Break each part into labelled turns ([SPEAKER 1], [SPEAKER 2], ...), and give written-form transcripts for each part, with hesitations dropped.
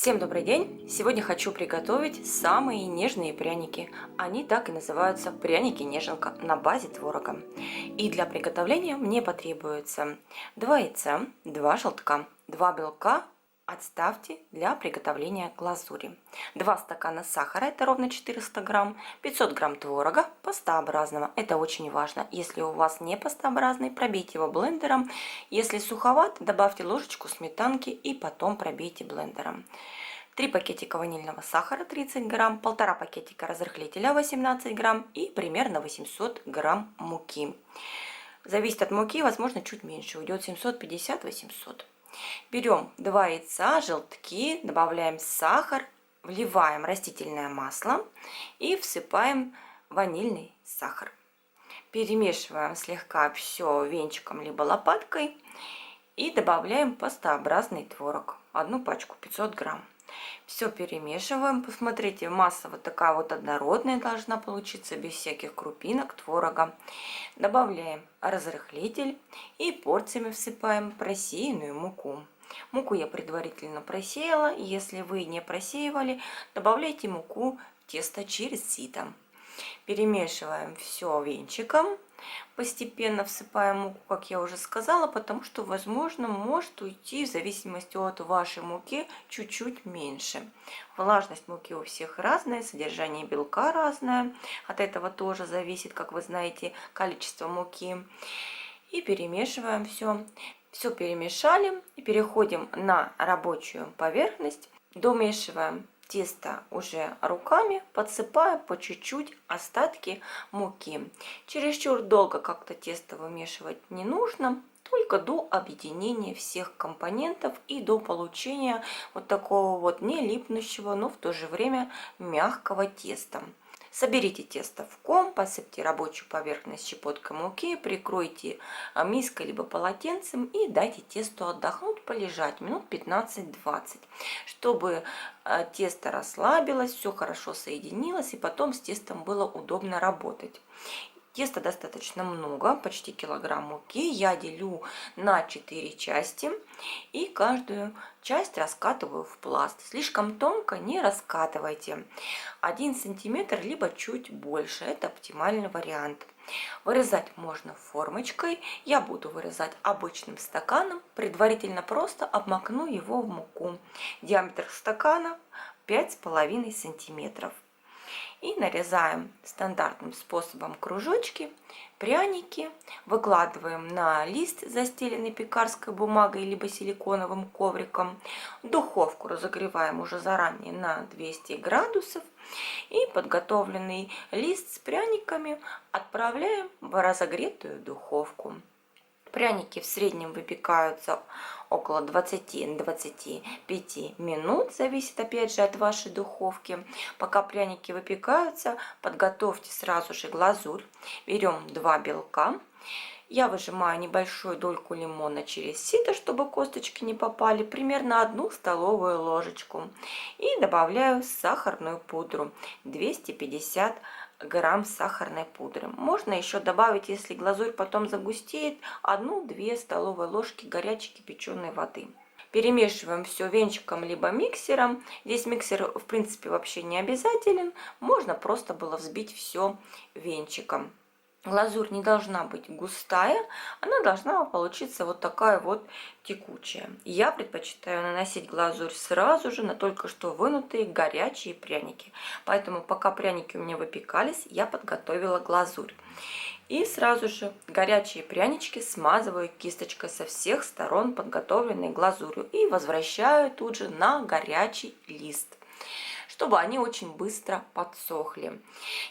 [SPEAKER 1] Всем добрый день! Сегодня хочу приготовить самые нежные пряники. Они так и называются пряники-неженка на базе творога. И для приготовления мне потребуется 2 яйца, 2 желтка, 2 белка. Отставьте для приготовления глазури. 2 стакана сахара, это ровно 400 грамм, 500 грамм творога пастообразного, это очень важно. Если у вас не пастообразный, пробейте его блендером. Если суховат, добавьте ложечку сметанки и потом пробейте блендером. 3 пакетика ванильного сахара 30 грамм, 1,5 пакетика разрыхлителя 18 грамм и примерно 800 грамм муки. Зависит от муки, возможно, чуть меньше, уйдет 750-800. Берем 2 яйца, желтки, добавляем сахар, вливаем растительное масло и всыпаем ванильный сахар. Перемешиваем слегка все венчиком либо лопаткой и добавляем пастообразный творог, одну пачку 500 грамм. Все перемешиваем. Посмотрите, масса вот такая вот однородная должна получиться, без всяких крупинок творога. Добавляем разрыхлитель и порциями всыпаем просеянную муку. Муку я предварительно просеяла. Если вы не просеивали, добавляйте муку в тесто через сито. Перемешиваем все венчиком. Постепенно всыпаем муку, как я уже сказала, потому что, возможно, может уйти, в зависимости от вашей муки, чуть-чуть меньше. Влажность муки у всех разная, содержание белка разное. От этого тоже зависит, как вы знаете, количество муки. И перемешиваем все. Все перемешали и переходим на рабочую поверхность. Домешиваем тесто уже руками, подсыпая по чуть-чуть остатки муки. Чересчур долго как-то тесто вымешивать не нужно, только до объединения всех компонентов и до получения вот такого вот не липнущего, но в то же время мягкого теста. Соберите тесто в ком, посыпьте рабочую поверхность щепоткой муки, прикройте миской либо полотенцем и дайте тесту отдохнуть, полежать минут 15-20, чтобы тесто расслабилось, все хорошо соединилось и потом с тестом было удобно работать. Теста достаточно много, почти килограмм муки. Я делю на 4 части и каждую часть раскатываю в пласт. Слишком тонко не раскатывайте. 1 сантиметр, либо чуть больше. Это оптимальный вариант. Вырезать можно формочкой. Я буду вырезать обычным стаканом. Предварительно просто обмакну его в муку. Диаметр стакана 5,5 сантиметров. И нарезаем стандартным способом кружочки, пряники, выкладываем на лист, застеленный пекарской бумагой либо силиконовым ковриком. Духовку разогреваем уже заранее на 200 градусов. И подготовленный лист с пряниками отправляем в разогретую духовку. Пряники в среднем выпекаются около 20-25 минут, зависит опять же от вашей духовки. Пока пряники выпекаются, подготовьте сразу же глазурь. Берем 2 белка. Я выжимаю небольшую дольку лимона через сито, чтобы косточки не попали, примерно 1 столовую ложечку. И добавляю сахарную пудру, 250 грамм сахарной пудры. Можно еще добавить, если глазурь потом загустеет, 1-2 столовые ложки горячей кипяченой воды. Перемешиваем все венчиком либо миксером. Здесь миксер в принципе вообще не обязателен. Можно просто было взбить все венчиком. Глазурь не должна быть густая, она должна получиться вот такая вот текучая. Я предпочитаю наносить глазурь сразу же на только что вынутые горячие пряники. Поэтому пока пряники у меня выпекались, я подготовила глазурь. И сразу же горячие прянички смазываю кисточкой со всех сторон, подготовленной глазурью, и возвращаю тут же на горячий лист, чтобы они очень быстро подсохли.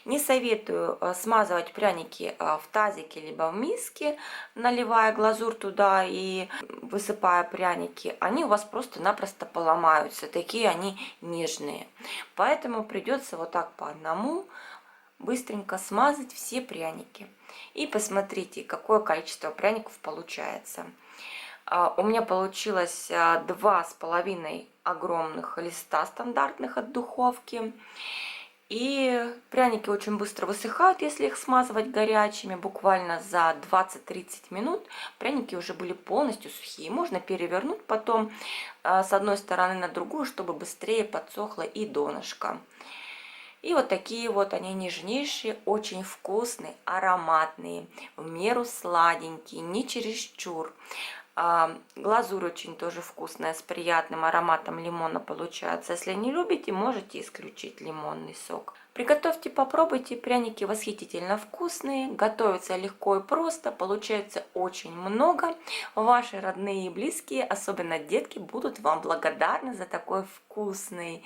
[SPEAKER 1] Не советую смазывать пряники в тазике либо в миске, наливая глазурь туда и высыпая пряники. Они у вас просто-напросто поломаются, такие они нежные. Поэтому придется вот так по одному быстренько смазать все пряники. И посмотрите, какое количество пряников получается. У меня получилось 2,5 огромных листа стандартных от духовки. И пряники очень быстро высыхают, если их смазывать горячими. Буквально за 20-30 минут пряники уже были полностью сухие. Можно перевернуть потом с одной стороны на другую, чтобы быстрее подсохло и донышко. И вот такие вот они нежнейшие, очень вкусные, ароматные, в меру сладенькие, не чересчур. Глазурь очень тоже вкусная, с приятным ароматом лимона получается. Если не любите, можете исключить лимонный сок. Приготовьте, попробуйте, пряники восхитительно вкусные, готовятся легко и просто, получается очень много. Ваши родные и близкие, особенно детки, будут вам благодарны за такой вкусный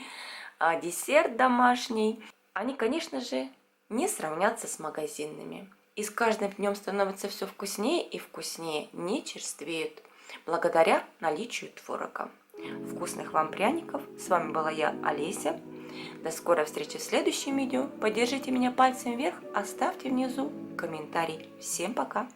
[SPEAKER 1] десерт домашний. Они, конечно же, не сравнятся с магазинными. И с каждым днем становится все вкуснее и вкуснее, не черствеют, благодаря наличию творога. Вкусных вам пряников! С вами была я, Олеся. До скорой встречи в следующем видео. Поддержите меня пальцем вверх, оставьте внизу комментарий. Всем пока!